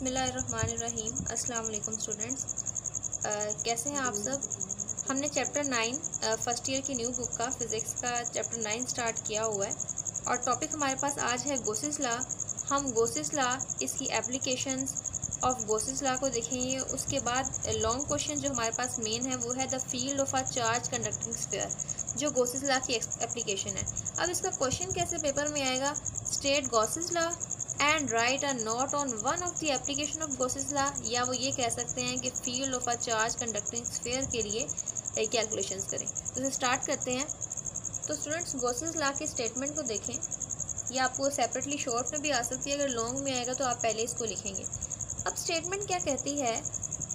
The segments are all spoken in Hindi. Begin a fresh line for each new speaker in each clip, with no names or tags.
बिस्मिल्लाहिर्रहमानिर्रहीम। अस्सलाम वालेकुम स्टूडेंट्स। कैसे हैं आप सब। हमने चैप्टर 9 फर्स्ट ईयर की न्यू बुक का फिज़िक्स का चैप्टर 9 स्टार्ट किया हुआ है और टॉपिक हमारे पास आज है गोसिस लॉ। हम गोसिस लॉ, इसकी एप्लीकेशंस ऑफ गोसिस लॉ को देखेंगे। उसके बाद लॉन्ग क्वेश्चन जो हमारे पास मेन है वो है the field of a charge conducting sphere, जो गोसिस लॉ की एप्लीकेशन है। अब इसका क्वेश्चन कैसे पेपर में आएगा, state Gauss's law and write a note on one of the application of Gauss's law, या वो ये कह सकते हैं कि field of a charge conducting sphere के लिए कैलकुलेशंस करें। तो स्टार्ट करते हैं। तो स्टूडेंट्स, गोसिस लॉ के स्टेटमेंट को देखें। ये आपको सेपरेटली शॉर्ट में भी आ सकती है, अगर लॉन्ग में आएगा तो आप पहले इसको लिखेंगे। अब स्टेटमेंट क्या कहती है,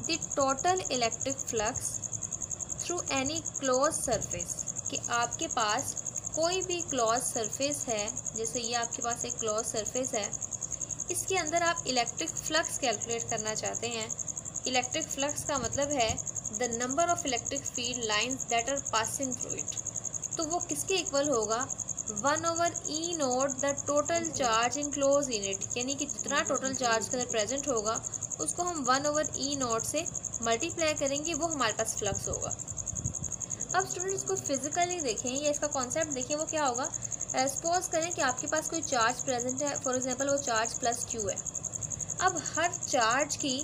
the total electric flux through any close surface, कि आपके पास कोई भी क्लोज सरफेस है, जैसे ये आपके पास एक क्लोज सरफेस है, इसके अंदर आप इलेक्ट्रिक फ्लक्स कैलकुलेट करना चाहते हैं। इलेक्ट्रिक फ्लक्स का मतलब है the number of electric field lines that are passing through it. तो वो किसके इक्वल होगा, 1/e naught the total charge enclose in it, यानी कि जितना टोटल चार्ज के अंदर प्रेजेंट होगा उसको हम 1/e नोट से मल्टीप्लाई करेंगे, वो हमारे पास फ्लक्स होगा। अब स्टूडेंट्स को फिजिकली देखें या इसका कॉन्सेप्ट देखें, वो क्या होगा। सपोज करें कि आपके पास कोई चार्ज प्रेजेंट है, फॉर एग्जांपल वो चार्ज +q है। अब हर चार्ज की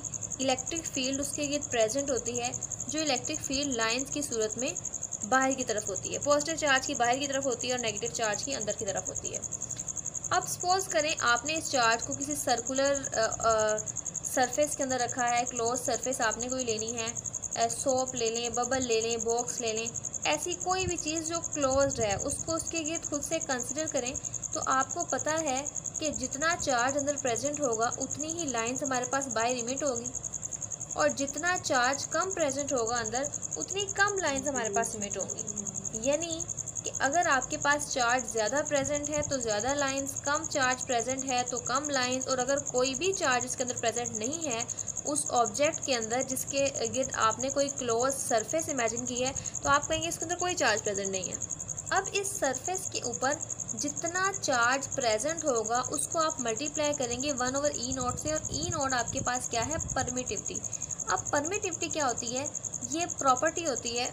इलेक्ट्रिक फील्ड उसके गिर्द प्रेजेंट होती है, जो इलेक्ट्रिक फील्ड लाइंस की सूरत में बाहर की तरफ होती है। पॉजिटिव चार्ज की बाहर की तरफ होती है और नेगेटिव चार्ज की अंदर की तरफ होती है। अब सपोज करें आपने इस चार्ज को किसी सर्कुलर सरफेस के अंदर रखा है, क्लोज सरफेस आपने कोई लेनी है, सोप ले लें, बबल ले लें, बॉक्स ले लें, ऐसी कोई भी चीज़ जो क्लोज्ड है उसको उसके गिर्द खुद से कंसिडर करें। तो आपको पता है कि जितना चार्ज अंदर प्रेजेंट होगा उतनी ही लाइंस हमारे पास बाहर इमिट होगी, और जितना चार्ज कम प्रेजेंट होगा अंदर उतनी कम लाइंस हमारे पास इमिट होंगी। यानी कि अगर आपके पास चार्ज ज़्यादा प्रेजेंट है तो ज़्यादा लाइंस, कम चार्ज प्रेजेंट है तो कम लाइंस, और अगर कोई भी चार्ज इसके अंदर प्रेजेंट नहीं है उस ऑब्जेक्ट के अंदर जिसके गिर्द आपने कोई क्लोज सरफेस इमेजिन की है, तो आप कहेंगे इसके अंदर कोई चार्ज प्रेजेंट नहीं है। अब इस सरफेस के ऊपर जितना चार्ज प्रेजेंट होगा उसको आप मल्टीप्लाई करेंगे 1/e नोट से, और e नोट आपके पास क्या है, परमिटिविटी। अब परमिटिविटी क्या होती है, ये प्रॉपर्टी होती है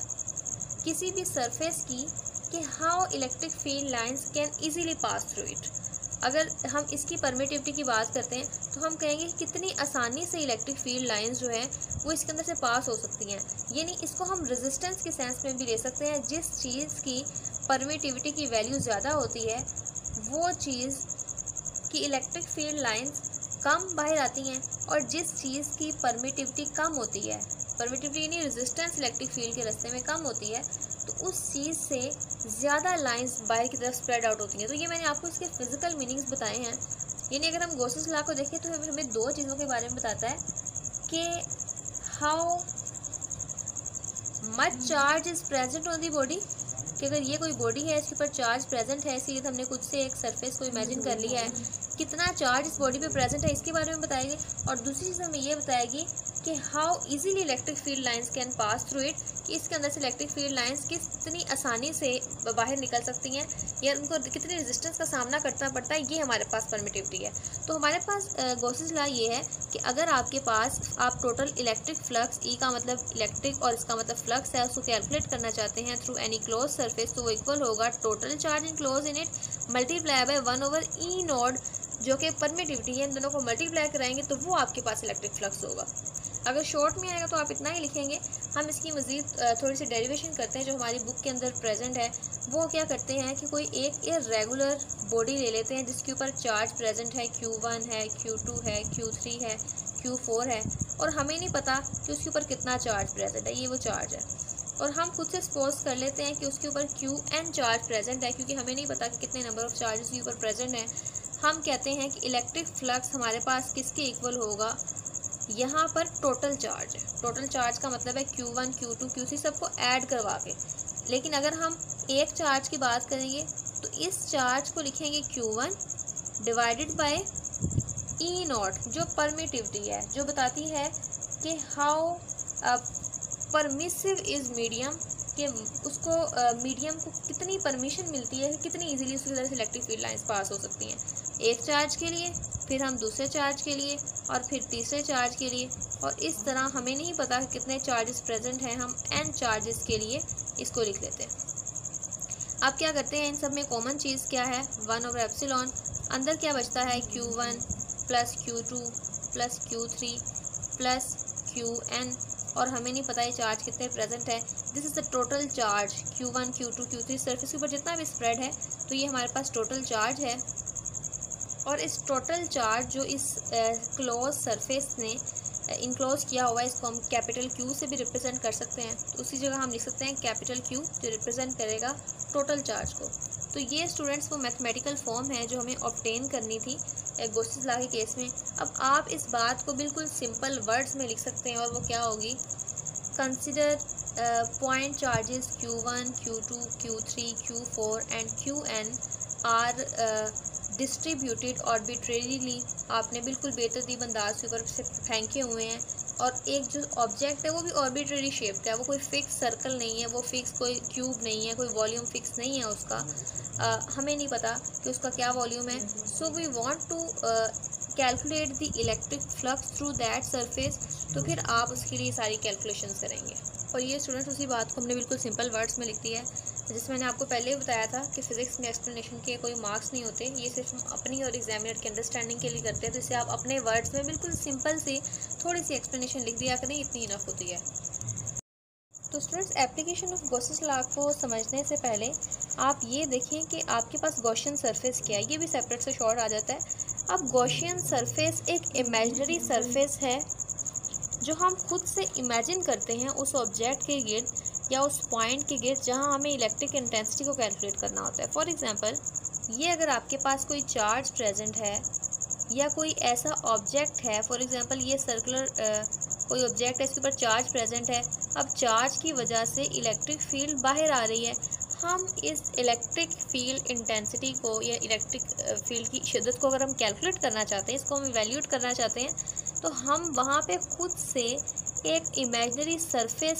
किसी भी सरफेस की कि how electric field lines can easily pass through it. अगर हम इसकी परमिटिविटी की बात करते हैं तो हम कहेंगे कि कितनी आसानी से इलेक्ट्रिक फील्ड लाइंस जो है वो इसके अंदर से पास हो सकती हैं। यानी इसको हम रेजिस्टेंस के सेंस में भी ले सकते हैं। जिस चीज़ की परमिटिविटी की वैल्यू ज़्यादा होती है वो चीज़ की इलेक्ट्रिक फील्ड लाइंस कम बाहर आती हैं, और जिस चीज़ की परमिटिविटी कम होती है, परमिटिविटी यानी रेजिस्टेंस इलेक्ट्रिक फील्ड के रास्ते में कम होती है, तो उस चीज़ से ज़्यादा लाइंस बाहर की तरफ स्प्रेड आउट होती हैं। तो ये मैंने आपको इसके फिजिकल मीनिंग्स बताए हैं। यानी अगर हम गोसिस लॉ को देखें तो हमें दो चीज़ों के बारे में बताता है कि how much charge is present on the body, कि अगर ये कोई बॉडी है इसके ऊपर चार्ज प्रेजेंट है, इसीलिए हमने खुद से एक सरफेस को इमेजिन कर लिया है, कितना चार्ज इस बॉडी पे प्रेजेंट है इसके बारे में बताएगी। और दूसरी चीज़ हमें ये बताएगी कि how easily electric field lines can pass through it, कि इसके अंदर से इलेक्ट्रिक फील्ड लाइंस कितनी आसानी से बाहर निकल सकती हैं या उनको कितनी रेजिस्टेंस का सामना करना पड़ता है, ये हमारे पास परमिटिविटी है। तो हमारे पास गॉसिस लॉ ये है कि अगर आपके पास आप टोटल इलेक्ट्रिक फ्लक्स, ई का मतलब इलेक्ट्रिक और इसका मतलब फ्लक्स है, उसको कैलकुलेट करना चाहते हैं थ्रू एनी क्लोज सरफेस, तो वो इक्वल होगा total charge in close in it multiply by 1/e note, जो कि परमिटिविटी है। इन दोनों को मल्टीप्लाई कराएंगे तो वो आपके पास इलेक्ट्रिक फ्लक्स होगा। अगर शॉर्ट में आएगा तो आप इतना ही लिखेंगे। हम इसकी मज़ीद थोड़ी सी डेरिवेशन करते हैं जो हमारी बुक के अंदर प्रेजेंट है। वो क्या करते हैं कि कोई एक इर्रेगुलर बॉडी ले लेते हैं जिसके ऊपर चार्ज प्रेजेंट है, Q1 है, Q2 है, Q3 है, Q4 है, और हमें नहीं पता कि उसके ऊपर कितना चार्ज प्रेजेंट है, ये वो चार्ज है। और हम खुद से सपोज कर लेते हैं कि उसके ऊपर Qn चार्ज प्रेजेंट है, क्योंकि हमें नहीं पता कि कितने नंबर ऑफ चार्जेस के ऊपर प्रेजेंट है। हम कहते हैं कि इलेक्ट्रिक फ्लक्स हमारे पास किसके इक्वल होगा, यहाँ पर टोटल चार्ज है। टोटल चार्ज का मतलब है Q1, Q2, Q3 सबको ऐड करवा के। लेकिन अगर हम एक चार्ज की बात करेंगे तो इस चार्ज को लिखेंगे Q1 divided by E not, जो परमिटिविटी है, जो बताती है कि हाउ परमिसिव इज़ मीडियम कि उसको मीडियम को कितनी परमिशन मिलती है, कितनी इजीली उसकी तरह से इलेक्ट्रिक फील्ड लाइंस पास हो सकती हैं, एक चार्ज के लिए, फिर हम दूसरे चार्ज के लिए, और फिर तीसरे चार्ज के लिए, और इस तरह हमें नहीं पता कितने चार्जेस प्रेजेंट हैं, हम n चार्जेस के लिए इसको लिख लेते हैं। अब क्या करते हैं, इन सब में कॉमन चीज़ क्या है, 1/एप्सिलॉन, अंदर क्या बचता है, Q1 plus Q2 plus Q3 plus Qn, और हमें नहीं पता ये चार्ज कितने प्रेजेंट है। This is the total charge Q1 Q2 Q3, surface के ऊपर जितना भी स्प्रेड है तो ये हमारे पास टोटल चार्ज है। और इस टोटल चार्ज जो इस क्लोज सरफेस ने इनक्लोज किया हुआ है, इसको हम कैपिटल Q से भी रिप्रेजेंट कर सकते हैं। तो उसी जगह हम लिख सकते हैं कैपिटल Q, जो रिप्रेजेंट करेगा टोटल चार्ज को। तो ये स्टूडेंट्स वो मैथमेटिकल फॉर्म है जो हमें ऑब्टेन करनी थी गोसेस लॉ के केस में। अब आप इस बात को बिल्कुल सिंपल वर्ड्स में लिख सकते हैं, और वो क्या होगी, consider point charges Q1 Q2 Q3 Q4 and Qn are distributed arbitrarily. आपने बिल्कुल बेतरतीब अंदाज के ऊपर से फेंके हुए हैं, और एक जो ऑब्जेक्ट है वो भी आर्बिट्रेरी शेप का है, वो कोई फिक्स सर्कल नहीं है, वो फिक्स कोई क्यूब नहीं है, कोई वॉल्यूम फिक्स नहीं है उसका, हमें नहीं पता कि उसका क्या वॉल्यूम है। So we want to calculate the electric flux through that surface, तो फिर आप उसके लिए सारी कैलकुलेशंस करेंगे। और ये स्टूडेंट्स उसी बात को हमने बिल्कुल सिंपल वर्ड्स में लिख दिया है, जिसमें मैंने आपको पहले ही बताया था कि फ़िज़िक्स में एक्सप्लेनेशन के कोई मार्क्स नहीं होते, ये सिर्फ हम अपनी और एग्जामिनर की अंडरस्टैंडिंग के लिए करते हैं। तो इसे आप अपने वर्ड्स में बिल्कुल सिंपल सी थोड़ी सी एक्सप्लेनेशन लिख दिया करें, इतनी इनफ होती है। तो students, application of Gauss's law को समझने से पहले आप ये देखें कि आपके पास गॉसियन सरफेस क्या है, ये भी सेपरेट से शॉर्ट आ जाता है। अब गॉसियन सरफेस एक इमेजिनरी सरफेस है जो हम खुद से इमेजिन करते हैं उस ऑब्जेक्ट के गिर्द या उस पॉइंट के गिर्द जहां हमें इलेक्ट्रिक इंटेंसिटी को कैलकुलेट करना होता है। फॉर एग्जांपल, ये अगर आपके पास कोई चार्ज प्रेजेंट है या कोई ऐसा ऑब्जेक्ट है, फॉर एग्जांपल ये सर्कुलर कोई ऑब्जेक्ट है, इसके ऊपर चार्ज प्रेजेंट है, अब चार्ज की वजह से इलेक्ट्रिक फील्ड बाहर आ रही है, हम इस इलेक्ट्रिक फील्ड इंटेंसिटी को या इलेक्ट्रिक फील्ड की शिद्दत को अगर हम कैलकुलेट करना चाहते हैं, इसको हम इवैल्यूएट करना चाहते हैं, तो हम वहाँ पे खुद से एक इमेजिनरी सरफेस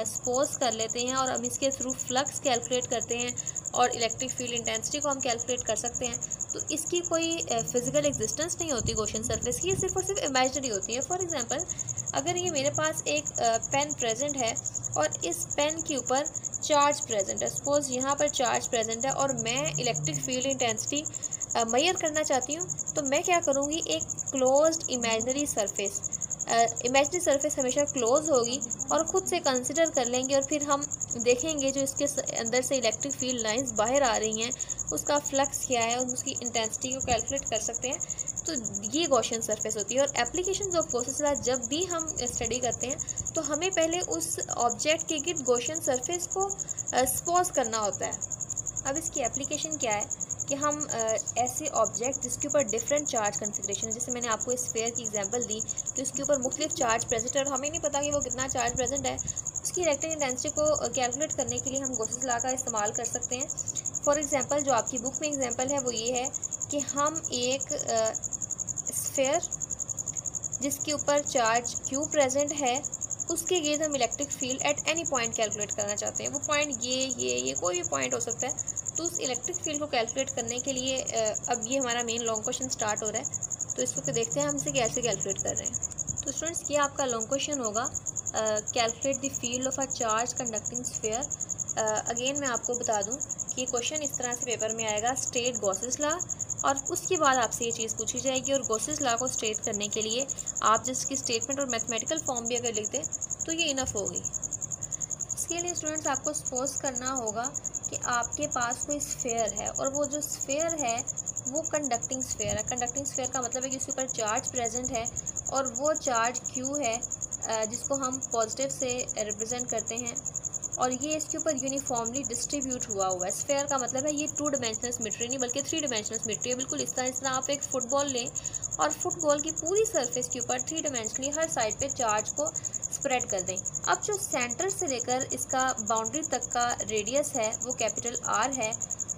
सपोज कर लेते हैं और हम इसके थ्रू फ्लक्स कैलकुलेट करते हैं और इलेक्ट्रिक फील्ड इंटेंसिटी को हम कैलकुलेट कर सकते हैं। तो इसकी कोई फिजिकल एग्जिस्टेंस नहीं होती गॉसियन सरफेस की, ये सिर्फ और सिर्फ इमेजिनरी होती है। फॉर एग्जांपल, अगर ये मेरे पास एक पेन प्रेजेंट है और इस पेन के ऊपर चार्ज प्रेजेंट है, सपोज यहाँ पर चार्ज प्रेजेंट है और मैं इलेक्ट्रिक फील्ड इंटेंसिटी मेजर करना चाहती हूँ, तो मैं क्या करूँगी, एक closed imaginary surface, imaginary surface हमेशा क्लोज होगी और ख़ुद से कंसिडर कर लेंगे, और फिर हम देखेंगे जो इसके अंदर से इलेक्ट्रिक फील्ड लाइंस बाहर आ रही हैं उसका फ्लक्स क्या है और उसकी इंटेंसिटी को कैलकुलेट कर सकते हैं। तो ये गॉसियन सरफेस होती है। और एप्लीकेशंस ऑफ गॉसियन लॉ जब भी हम स्टडी करते हैं तो हमें पहले उस ऑब्जेक्ट के गिर्द गॉसियन सरफेस को सपोज करना होता है। अब इसकी एप्लीकेशन क्या है कि हम ऐसे ऑब्जेक्ट जिसके ऊपर डिफरेंट चार्ज कन्फिग्रेशन है, जैसे मैंने आपको इस स्फीयर की एग्जांपल दी कि उसके ऊपर मुख्तलिफ चार्ज प्रेजेंट है और हमें नहीं पता कि वो कितना चार्ज प्रेजेंट है, उसकी इलेक्ट्रिक इंटेंसिटी को कैलकुलेट करने के लिए हम गॉसियन लॉ का इस्तेमाल कर सकते हैं। फॉर एग्जांपल, जो आपकी बुक में एग्जांपल है वो ये है कि हम एक स्फीयर जिसके ऊपर चार्ज Q प्रेजेंट है उसके गिर्द हम electric field at any point calculate करना चाहते हैं। वो पॉइंट ये कोई भी पॉइंट हो सकता है। तो उस इलेक्ट्रिक फील्ड को कैलकुलेट करने के लिए अब ये हमारा मेन लॉन्ग क्वेश्चन स्टार्ट हो रहा है। तो इसको देखते हैं हम इसे कैसे कैलकुलेट कर रहे हैं। तो स्टूडेंट्स, ये आपका लॉन्ग क्वेश्चन होगा, calculate the field of a charge conducting sphere. Again मैं आपको बता दूं कि ये क्वेश्चन इस तरह से पेपर में आएगा, स्टेट गॉसेस लॉ, और उसके बाद आपसे ये चीज़ पूछी जाएगी। और गॉसेस लॉ को स्टेट करने के लिए आप जिसकी स्टेटमेंट और मैथमेटिकल फॉर्म भी अगर लिख दें तो ये इनफ होगी। इसके लिए स्टूडेंट्स आपको सपोज करना होगा कि आपके पास कोई स्फीयर है और वो जो स्फीयर है वो कंडक्टिंग स्फीयर है। कंडक्टिंग स्फीयर का मतलब है कि उसके ऊपर चार्ज प्रेजेंट है और वो चार्ज Q है, जिसको हम पॉजिटिव से रिप्रेजेंट करते हैं, और ये इसके ऊपर यूनिफॉर्मली डिस्ट्रीब्यूट हुआ है। स्फीयर का मतलब है ये 2 डायमेंशनल सिमेट्री नहीं बल्कि 3 डायमेंशनल सिमेट्री है। बिल्कुल इस तरह आप एक फुटबॉल लें और फुटबॉल की पूरी सरफेस के ऊपर 3 डायमेंशनली हर साइड पे चार्ज को स्प्रेड कर दें। अब जो सेंटर से लेकर इसका बाउंड्री तक का रेडियस है वो कैपिटल R है,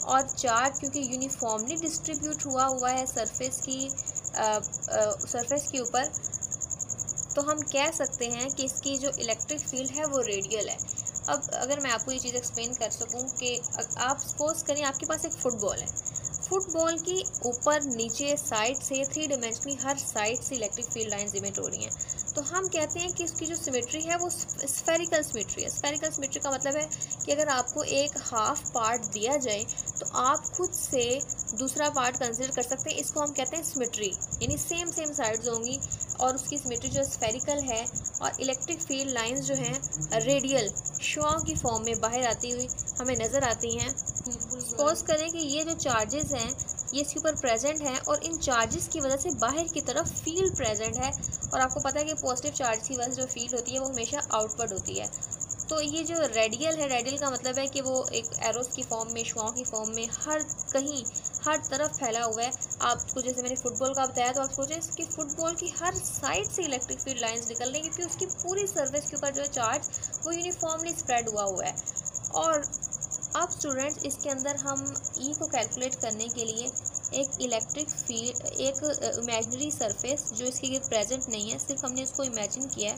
और चार्ज क्योंकि यूनिफॉर्मली डिस्ट्रीब्यूट हुआ है सरफेस के ऊपर, तो हम कह सकते हैं कि इसकी जो इलेक्ट्रिक फील्ड है वो रेडियल है। अब अगर मैं आपको ये चीज़ एक्सप्लेन कर सकूं कि आप सपोज करें आपके पास एक फुटबॉल है, फुटबॉल की ऊपर नीचे साइड से 3 डायमेंशनली हर साइड से इलेक्ट्रिक फील्ड लाइंस इमिट हो रही हैं, तो हम कहते हैं कि इसकी जो सिमेट्री है वो स्फेरिकल सिमेट्री है। स्फेरिकल सिमेट्री का मतलब है कि अगर आपको एक हाफ पार्ट दिया जाए तो आप खुद से दूसरा पार्ट कंसिडर कर सकते हैं, इसको हम कहते हैं सिमेट्री, यानी सेम साइड्स होंगी और उसकी सिमेट्री जो स्फेरिकल है और इलेक्ट्रिक फील्ड लाइंस जो हैं रेडियल शुआओं की फॉर्म में बाहर आती हुई हमें नज़र आती हैं। सपोज करें कि ये जो चार्जेस हैं ये इसके ऊपर प्रेजेंट हैं और इन चार्जेस की वजह से बाहर की तरफ फील्ड प्रेजेंट है, और आपको पता है कि पॉजिटिव चार्ज की वजह से जो फील्ड होती है वो हमेशा आउटवर्ड होती है। तो ये जो रेडियल है, रेडियल का मतलब है कि वो एक एरोस की फॉर्म में, शुआओं की फॉर्म में हर कहीं हर तरफ फैला हुआ है। आपको जैसे मैंने फुटबॉल का बताया तो आप सोचें कि फुटबॉल की हर साइड से इलेक्ट्रिक फील्ड लाइंस निकल रही हैं क्योंकि उसकी पूरी सर्फेस के ऊपर जो है चार्ज वो यूनिफॉर्मली स्प्रेड हुआ है। और अब स्टूडेंट्स इसके अंदर हम ई को कैलकुलेट करने के लिए एक इलेक्ट्रिक फील्ड, एक इमेजिनरी सरफेस जो इसकी प्रेजेंट नहीं है, सिर्फ हमने इसको इमेजिन किया है,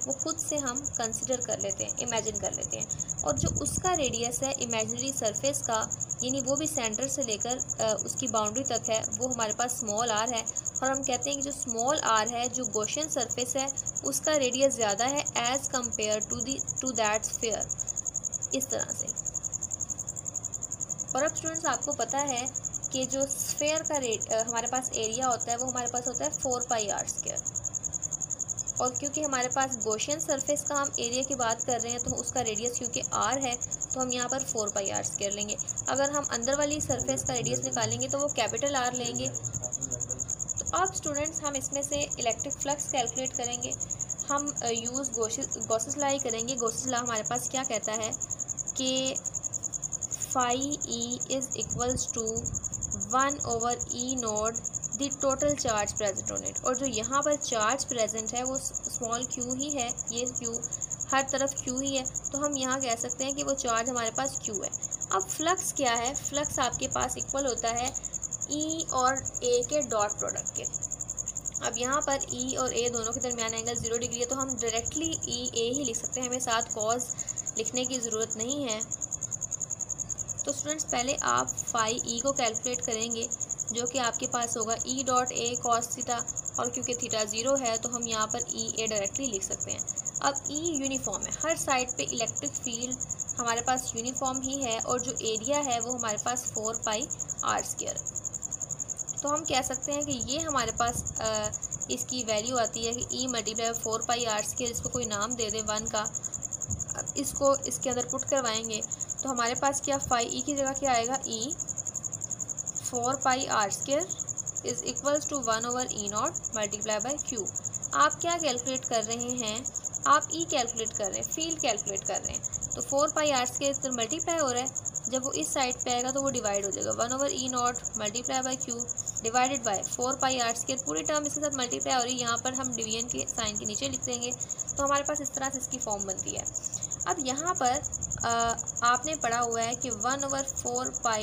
वो खुद से हम कंसिडर कर लेते हैं, इमेजिन कर लेते हैं। और जो उसका रेडियस है इमेजिनरी सरफेस का, यानी वो भी सेंटर से लेकर उसकी बाउंड्री तक है, वो हमारे पास स्मॉल आर है। और हम कहते हैं कि जो स्मॉल आर है, जो गॉसियन सरफेस है, उसका रेडियस ज़्यादा है as compare to that sphere, इस तरह से। और अब स्टूडेंट्स आपको पता है कि जो स्फेयर का हमारे पास एरिया होता है वो हमारे पास होता है 4πr²। और क्योंकि हमारे पास गॉसियन सरफेस का हम एरिया की बात कर रहे हैं तो उसका रेडियस क्योंकि r है तो हम यहाँ पर 4πr² लेंगे। अगर हम अंदर वाली सरफेस का रेडियस निकालेंगे तो वो कैपिटल R लेंगे। तो अब स्टूडेंट्स हम इसमें से इलेक्ट्रिक फ्लक्स कैलकुलेट करेंगे। हम यूज़ गॉसेस लॉ करेंगे। गॉसेस लॉ हमारे पास क्या कहता है कि phi E is equals to 1/E0 the total charge present on it. और जो यहाँ पर चार्ज प्रेजेंट है वो स्मॉल q ही है, ये q हर तरफ q ही है, तो हम यहाँ कह सकते हैं कि वो चार्ज हमारे पास q है। अब फ्लक्स क्या है? फ्लक्स आपके पास इक्वल होता है E और A के डॉट प्रोडक्ट के। अब यहाँ पर E और A दोनों के दरमियान एंगल 0 डिग्री है, तो हम डायरेक्टली E A ही लिख सकते हैं, हमें साथ कॉज लिखने की ज़रूरत नहीं है। तो स्टूडेंट्स पहले आप फाई ई को कैलकुलेट करेंगे जो कि आपके पास होगा E dot A cos theta, और क्योंकि थीटा 0 है तो हम यहाँ पर ई ए डायरेक्टली लिख सकते हैं। अब ई यूनिफॉर्म है, हर साइड पे इलेक्ट्रिक फील्ड हमारे पास यूनिफॉर्म ही है और जो एरिया है वो हमारे पास 4πr²। तो हम कह सकते हैं कि ये हमारे पास इसकी वैल्यू आती है कि ई मल्टीप्लाई 4πr², इसको कोई नाम दे दें 1 का। इसको इसके अंदर पुट करवाएंगे तो हमारे पास क्या फाई ई की जगह क्या आएगा, E 4πr² is equals to 1/E0 multiply by Q. आप क्या कैलकुलेट कर रहे हैं? आप ई कैलकुलेट कर रहे हैं, फील्ड कैलकुलेट कर रहे हैं। तो 4πr² इस तरह मल्टीप्लाई हो रहा है, जब वो इस साइड पे आएगा तो वो डिवाइड हो जाएगा, 1/E0 multiply by Q divided bye 4πr²। पूरी टर्म इसके साथ मल्टीप्लाई हो रही है, यहाँ पर हम डिवीजन के साइन के नीचे लिख देंगे, तो हमारे पास इस तरह से इसकी फॉर्म बनती है। अब यहाँ पर आपने पढ़ा हुआ है कि 1/4πε,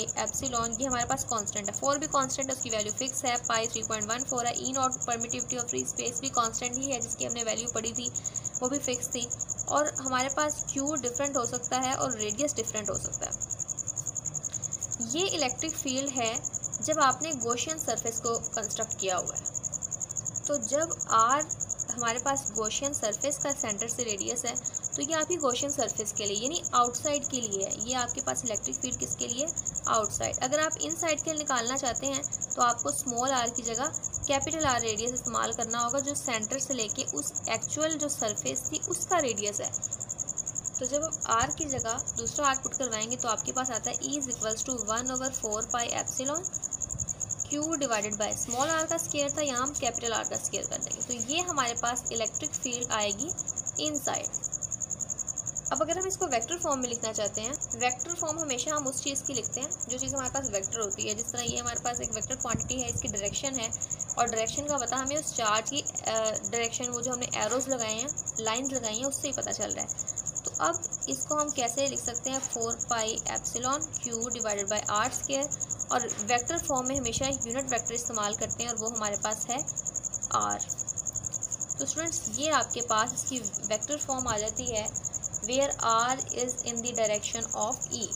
ये हमारे पास कांस्टेंट है, 4 भी कांस्टेंट है, उसकी वैल्यू फिक्स है, पाई 3.14 है, E0 permittivity of free space भी कांस्टेंट ही है जिसकी हमने वैल्यू पढ़ी थी, वो भी फिक्स थी। और हमारे पास Q डिफरेंट हो सकता है और रेडियस डिफरेंट हो सकता है। ये इलेक्ट्रिक फील्ड है जब आपने गॉसियन सरफेस को कंस्ट्रक्ट किया हुआ है। तो जब R हमारे पास गॉसियन सरफेस का सेंटर से रेडियस है तो ये आपकी गॉसियन सरफेस के लिए यानी आउटसाइड के लिए है। ये आपके पास इलेक्ट्रिक फील्ड किसके लिए? आउटसाइड। अगर आप इनसाइड के लिए निकालना चाहते हैं तो आपको स्मॉल r की जगह कैपिटल R रेडियस इस्तेमाल करना होगा, जो सेंटर से लेके उस एक्चुअल जो सरफेस थी उसका रेडियस है। तो जब आप r की जगह दूसरा r पुट करवाएंगे तो आपके पास आता है E is equals to 1/4πε q divided by small r का स्क्वायर था, यहाँ हम कैपिटल R का स्क्वायर कर देंगे, तो ये हमारे पास इलेक्ट्रिक फील्ड आएगी इनसाइड। अब अगर हम इसको वेक्टर फॉर्म में लिखना चाहते हैं, वेक्टर फॉर्म हमेशा हम उस चीज़ की लिखते हैं जो चीज़ हमारे पास वेक्टर होती है। जिस तरह ये हमारे पास एक वेक्टर क्वांटिटी है, इसकी डायरेक्शन है और डायरेक्शन का पता हमें उस चार्ज की डायरेक्शन, वो जो हमने एरोज लगाए हैं, लाइंस लगाई हैं, उससे ही पता चल रहा है। तो अब इसको हम कैसे लिख सकते हैं? 4πε डिवाइडेड बाई r²। और वेक्टर फॉर्म में हमेशा यूनिट वेक्टर इस्तेमाल करते हैं और वो हमारे पास है r। तो स्टूडेंट्स ये आपके पास इसकी वेक्टर फॉर्म आ जाती है where r is in the direction of E.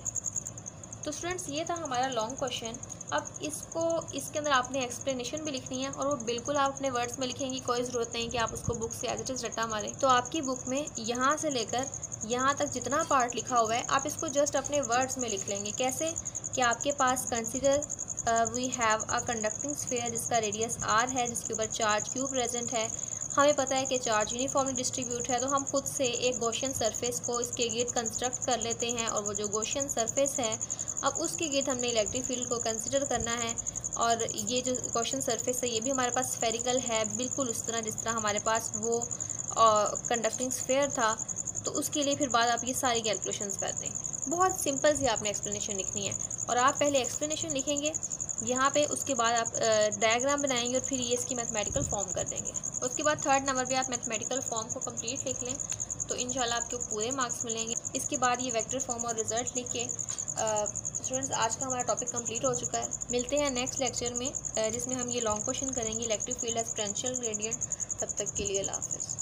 तो स्टूडेंट्स ये था हमारा लॉन्ग क्वेश्चन। अब इसके अंदर आपने एक्सप्लेनेशन भी लिखनी है और वो बिल्कुल आप अपने वर्ड्स में लिखेंगे, कोई ज़रूरत नहीं कि आप उसको बुक से एज इट इज़ रट्टा मारें। तो आपकी बुक में यहाँ से लेकर यहाँ तक जितना पार्ट लिखा हुआ है आप इसको जस्ट अपने वर्ड्स में लिख लेंगे। कैसे कि आपके पास consider we have a conducting sphere जिसका रेडियस r है, जिसके ऊपर चार्ज q प्रेजेंट है। हमें पता है कि चार्ज यूनिफॉर्मली डिस्ट्रीब्यूट है, तो हम खुद से एक गॉसियन सरफेस को इसके गिर्द कंस्ट्रक्ट कर लेते हैं और वो जो गॉसियन सरफेस है अब उसके गिर्द हमने इलेक्ट्रिक फील्ड को कंसिडर करना है। और ये जो गॉसियन सरफेस है ये भी हमारे पास स्फेरिकल है, बिल्कुल उस तरह जिस तरह हमारे पास वो कंडक्टिंग स्फीयर था। तो उसके लिए फिर बाद आप ये सारी कैलकुलेशंस करते हैं। बहुत सिंपल सी आपने एक्सप्लेनेशन लिखनी है और आप पहले एक्सप्लेनेशन लिखेंगे यहाँ पे, उसके बाद आप डायग्राम बनाएंगे और फिर ये इसकी मैथमेटिकल फॉर्म कर देंगे। उसके बाद थर्ड नंबर पे आप मैथमेटिकल फॉर्म को कंप्लीट लिख लें तो इंशाल्लाह आपको पूरे मार्क्स मिलेंगे। इसके बाद ये वेक्टर फॉर्म और रिजल्ट लिख के स्टूडेंट्स आज का हमारा टॉपिक कंप्लीट हो चुका है। मिलते हैं नेक्स्ट लेक्चर में जिसमें हम ये लॉन्ग क्वेश्चन करेंगे, electric field as potential gradient. तब तक के लिए अल्लाह हाफ़िज़।